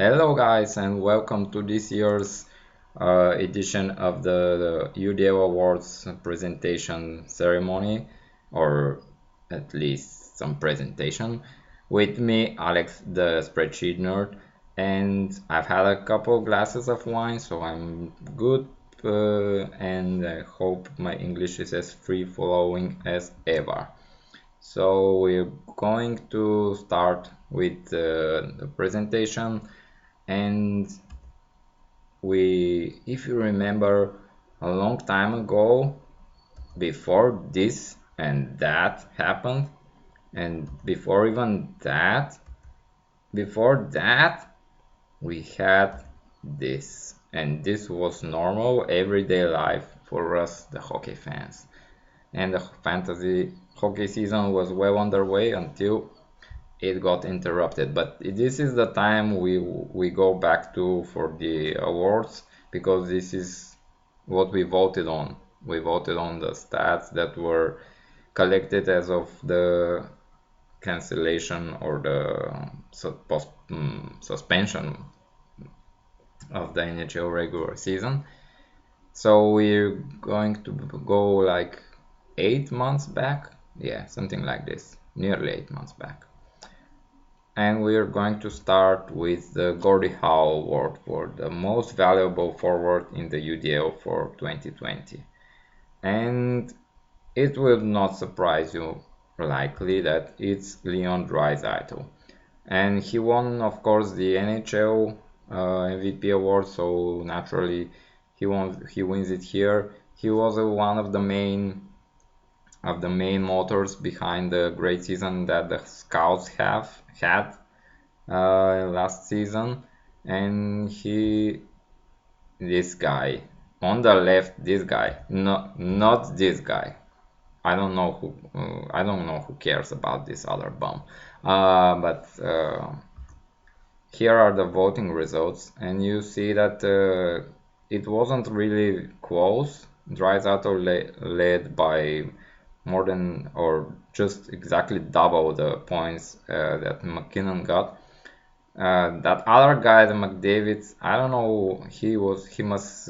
Hello guys and welcome to this year's edition of the UDL Awards presentation ceremony, or at least some presentation. With me, Alex, the spreadsheet nerd, and I've had a couple glasses of wine, so I'm good, and I hope my English is as free flowing as ever. So we're going to start with the presentation. And if you remember, a long time ago, before this and that happened, and before that, we had this. And this was normal, everyday life for us, the hockey fans. And the fantasy hockey season was well underway until it got interrupted. But this is the time we go back to for the awards, because this is what we voted on. We voted on the stats that were collected as of the cancellation or the suspension of the NHL regular season. So we're going to go like 8 months back. Yeah, something like this. Nearly 8 months back. And we're going to start with the Gordie Howe Award for the most valuable forward in the UDL for 2020. And it will not surprise you likely that it's Leon Draisaitl. And he won, of course, the NHL MVP award, so naturally he wins it here. He was one of the main motors behind the great season that the scouts have had last season. And this guy on the left, this guy, not this guy. I don't know who cares about this other bum. But here are the voting results, and you see that it wasn't really close. Draisaitl led by more than or just exactly double the points that McKinnon got. That other guy, the McDavid, I don't know. He must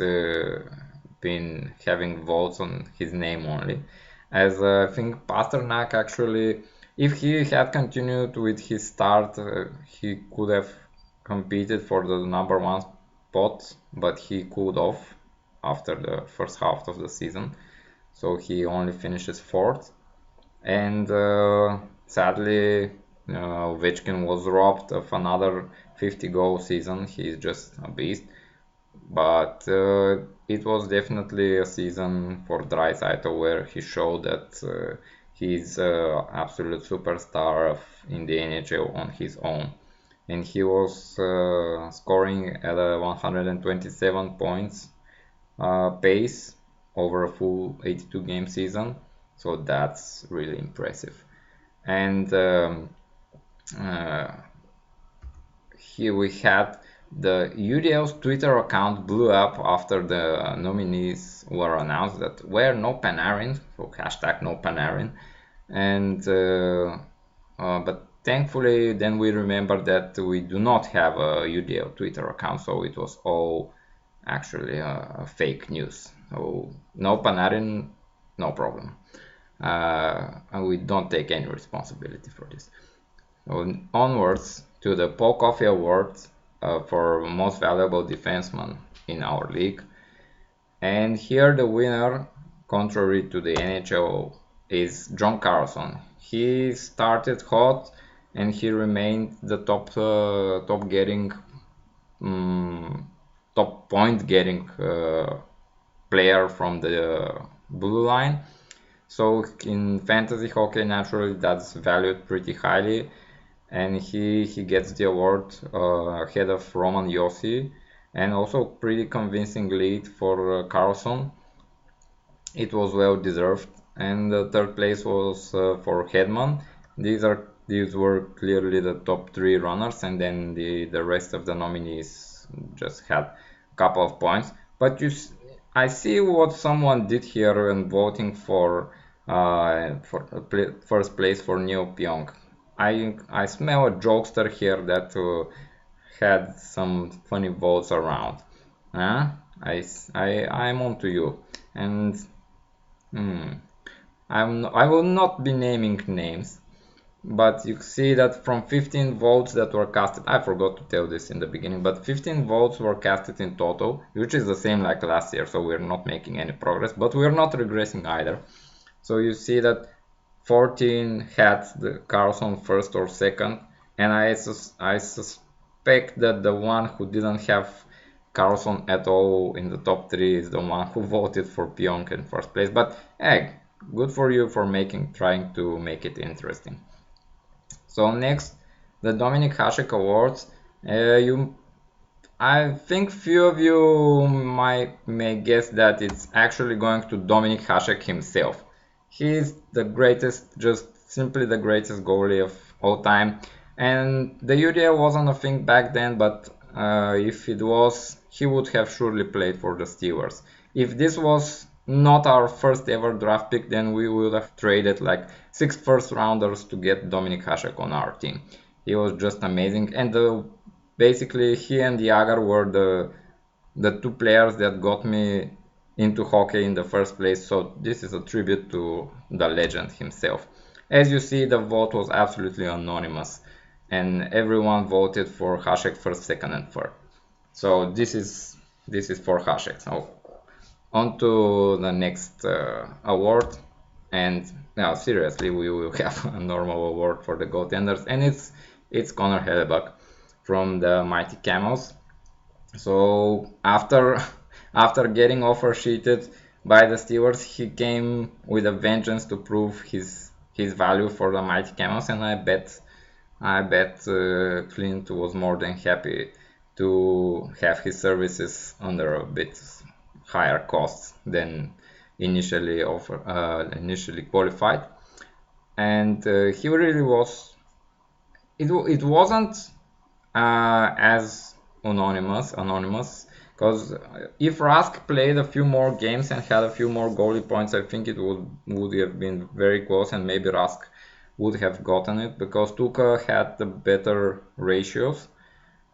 been having votes on his name only, as I think Pasternak actually, if he had continued with his start, he could have competed for the number one spot, but he cooled off after the first half of the season, so he only finishes fourth. And sadly, Ovechkin was robbed of another 50-goal season. He's just a beast. But it was definitely a season for Draisaitl where he showed that he's an absolute superstar in the NHL on his own. And he was scoring at a 127 points pace over a full 82-game season. So that's really impressive. And here we had the UDL's Twitter account blew up after the nominees were announced that were no Panarin, so hashtag no Panarin. And but thankfully then we remembered that we do not have a UDL Twitter account, so it was all actually fake news. So no Panarin, no problem. And we don't take any responsibility for this. So onwards to the Paul Coffey Awards for most valuable defenseman in our league. And here the winner, contrary to the NHL, is John Carlson. He started hot and he remained the top point getting player from the blue line. So in fantasy hockey, naturally that's valued pretty highly, and he gets the award ahead of Roman Josi, and also pretty convincing lead for Carlson. It was well deserved, and the third place was for Hedman. These were clearly the top three runners, and then the rest of the nominees just had a couple of points. But I see what someone did here in voting for first place for Neil Pionk. I smell a jokester here that had some funny votes around. Huh? I'm on to you, and hmm, I will not be naming names, but you see that from 15 votes that were casted, I forgot to tell this in the beginning, but 15 votes were casted in total, which is the same like last year, so we're not making any progress, but we're not regressing either. So you see that 14 had the Carlson first or second, and I suspect that the one who didn't have Carlson at all in the top 3 is the one who voted for Pionk in first place. But hey, good for you for trying to make it interesting. So next, the Dominik Hasek Awards. I think few of you may guess that it's actually going to Dominik Hasek himself. He's the greatest, just simply the greatest goalie of all time. And the UDL wasn't a thing back then, but if it was, he would have surely played for the Steelers. If this was not our first ever draft pick, then we would have traded like 6 first rounders to get Dominik Hasek on our team. He was just amazing, and basically he and Jager were the two players that got me into hockey in the first place, so this is a tribute to the legend himself. As you see, the vote was absolutely anonymous, and everyone voted for Hasek first, second, and third. So this is for Hasek. So on to the next award, and now seriously, we will have a normal award for the goaltenders, and it's Connor Hellebuck from the Mighty Camels. So after getting offer sheeted by the Steelers, he came with a vengeance to prove his value for the Mighty Camels, and I bet Clint was more than happy to have his services under a bit higher costs than initially qualified, and he really was. It wasn't as anonymous, because if Rask played a few more games and had a few more goalie points, I think it would have been very close, and maybe Rask would have gotten it, because Tuukka had the better ratios,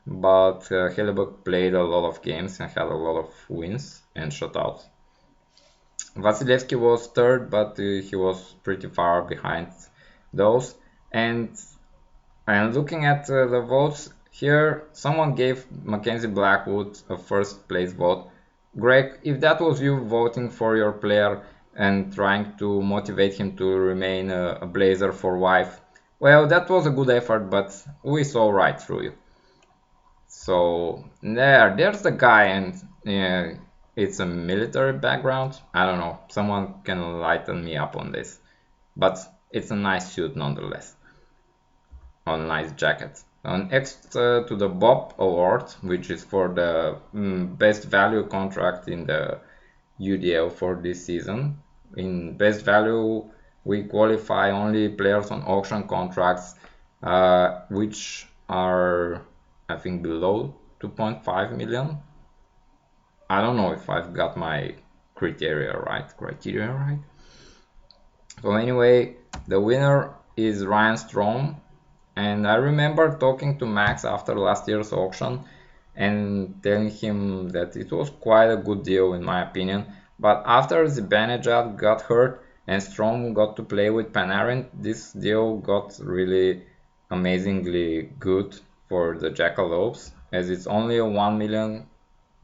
but Hellebuck played a lot of games and had a lot of wins and shutouts. Vasilevsky was third, but he was pretty far behind those. And looking at the votes here, someone gave Mackenzie Blackwood a first place vote. Greg, if that was you voting for your player and trying to motivate him to remain a Blazer for life, well, that was a good effort, but we saw right through you. So there's the guy, and it's a military background. I don't know. Someone can lighten me up on this, but it's a nice suit nonetheless. A nice jacket. Next to the Bob Award, which is for the best value contract in the UDL for this season. In best value, we qualify only players on auction contracts, which are, I think, below 2.5 million. I don't know if I've got my criteria right. So anyway, the winner is Ryan Strome. And I remember talking to Max after last year's auction and telling him that it was quite a good deal in my opinion. But after Zibanejad got hurt and Strome got to play with Panarin, this deal got really amazingly good for the Jackalopes, as it's only a 1 million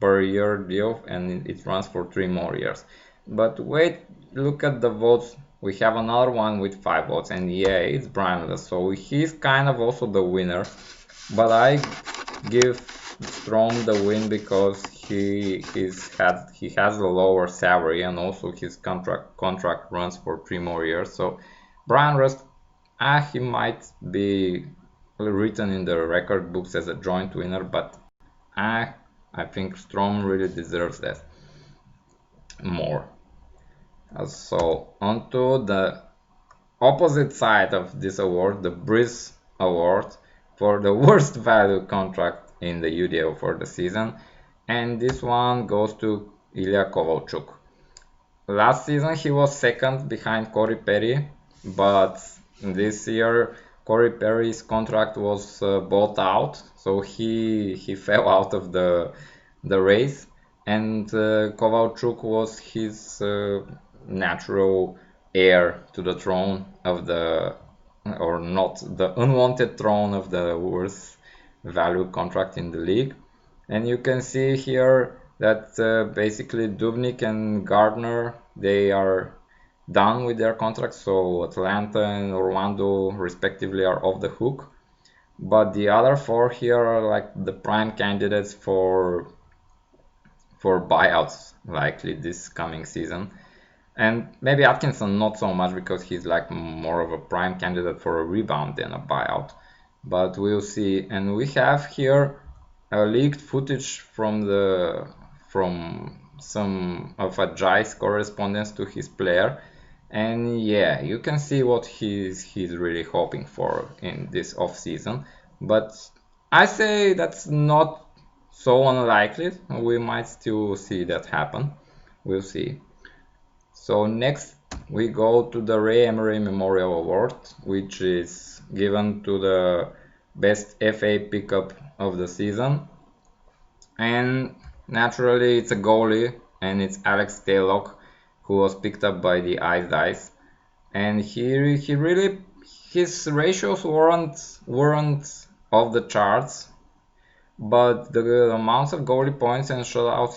per year deal and it runs for 3 more years. But wait, look at the votes. We have another one with 5 votes, and yeah, it's Brian, so he's kind of also the winner. But I give Strom the win because he has a lower salary, and also his contract runs for 3 more years. So Brian Rust, he might be written in the record books as a joint winner, but I think Strom really deserves that more. So onto the opposite side of this award, the Breeze Award for the worst value contract in the UDL for the season, and this one goes to Ilya Kovalchuk. Last season he was second behind Corey Perry, but this year Corey Perry's contract was bought out, so he fell out of the race, and Kovalchuk was his natural heir to the throne of the, or not, the unwanted throne of the worst value contract in the league. And you can see here that basically Dubnik and Gardner, they are done with their contracts, so Atlanta and Orlando respectively are off the hook. But the other four here are like the prime candidates for buyouts likely this coming season. And maybe Atkinson not so much because he's like more of a prime candidate for a rebound than a buyout. But we'll see. And we have here leaked footage from some of Ajay's correspondence to his player. And yeah, you can see what he's really hoping for in this off season. But I say that's not so unlikely. We might still see that happen. We'll see. So next we go to the Emery Memorial Award, which is given to the best FA pickup of the season. And naturally it's a goalie, and it's Alex Taylock, who was picked up by the Ice Dice. And he really, his ratios weren't off the charts, but the amounts of goalie points and shutouts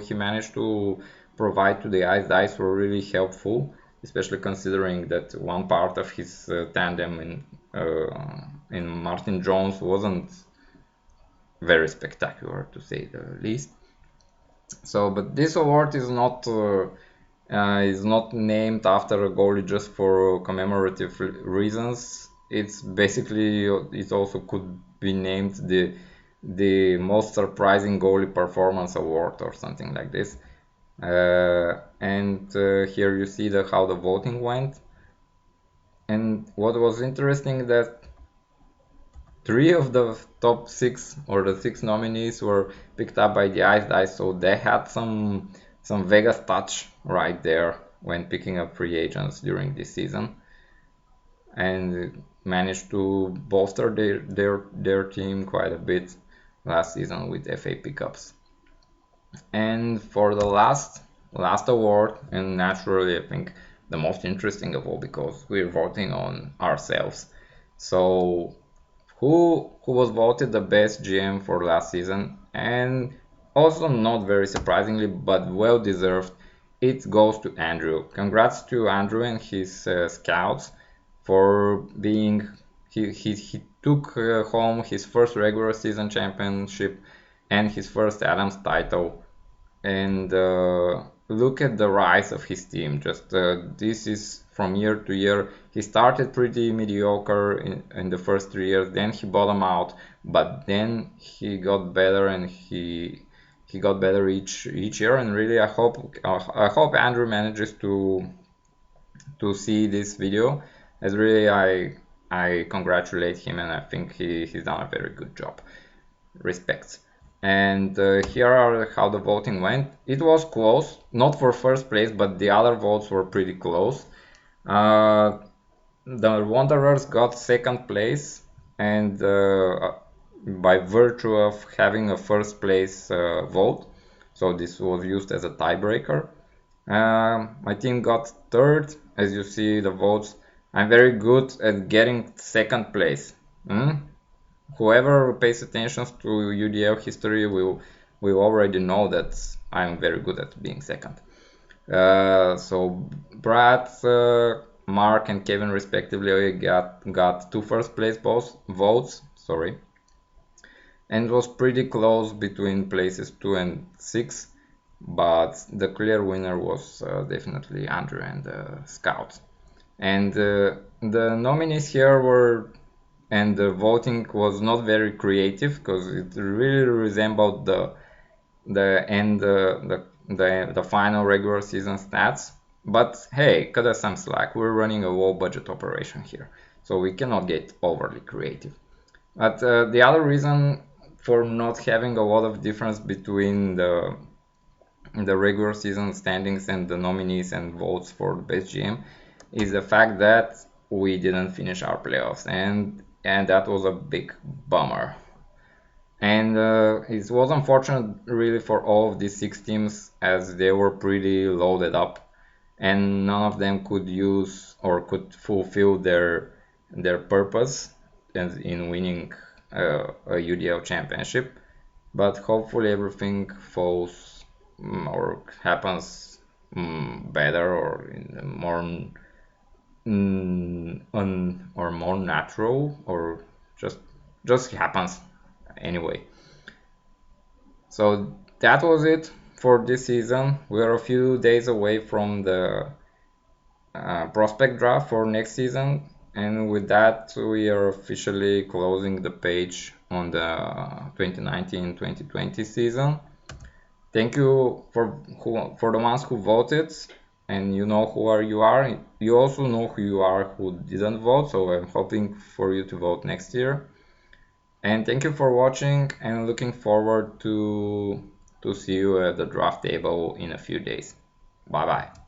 he managed to provide to the Ice Dice were really helpful, especially considering that one part of his tandem in Martin Jones wasn't very spectacular, to say the least. So, but this award is not named after a goalie just for commemorative reasons. It's basically, it also could be named the most surprising goalie performance award or something like this. And here you see how the voting went. And what was interesting that 3 of the top 6 or the 6 nominees were picked up by the Ice Dice, so they had some Vegas touch right there when picking up free agents during this season, and managed to bolster their team quite a bit last season with FA pickups. And for the last award, and naturally I think the most interesting of all, because we're voting on ourselves. So who was voted the best GM for last season, and also not very surprisingly, but well deserved, it goes to Andrew. Congrats to Andrew and his scouts for being, he took home his first regular season championship and his first Adams title. And look at the rise of his team. Just this is from year to year. He started pretty mediocre in the first 3 years, then he bottomed out, but then he got better, and he got better each year. And really, I hope Andrew manages to see this video, as really I congratulate him, and I think he's done a very good job. Respects. And here are how the voting went. It was close, not for first place, but the other votes were pretty close. The Wanderers got second place, and by virtue of having a first place vote, so this was used as a tiebreaker. My team got third. As you see the votes, I'm very good at getting second place. Whoever pays attention to UDL history will already know that I'm very good at being second. So Brad, Mark, and Kevin respectively got 2 first place votes. Sorry, and it was pretty close between places 2 and 6, but the clear winner was definitely Andrew and the Scouts. And the nominees here were, and the voting was not very creative because it really resembled the final regular season stats. But hey, cut us some slack. We're running a low budget operation here, so we cannot get overly creative. But the other reason for not having a lot of difference between the regular season standings and the nominees and votes for the best GM is the fact that we didn't finish our playoffs, and that was a big bummer. And it was unfortunate really for all of these 6 teams, as they were pretty loaded up and none of them could use or could fulfill their purpose as in winning a UDL championship. But hopefully everything falls or happens better or in a more or more natural, or just happens anyway. So that was it for this season. We are a few days away from the prospect draft for next season, and with that we are officially closing the page on the 2019-2020 season. Thank you for the ones who voted, and you know who are you are. You also know who you are who didn't vote, so I'm hoping for you to vote next year. And thank you for watching, and looking forward to see you at the draft table in a few days. Bye bye.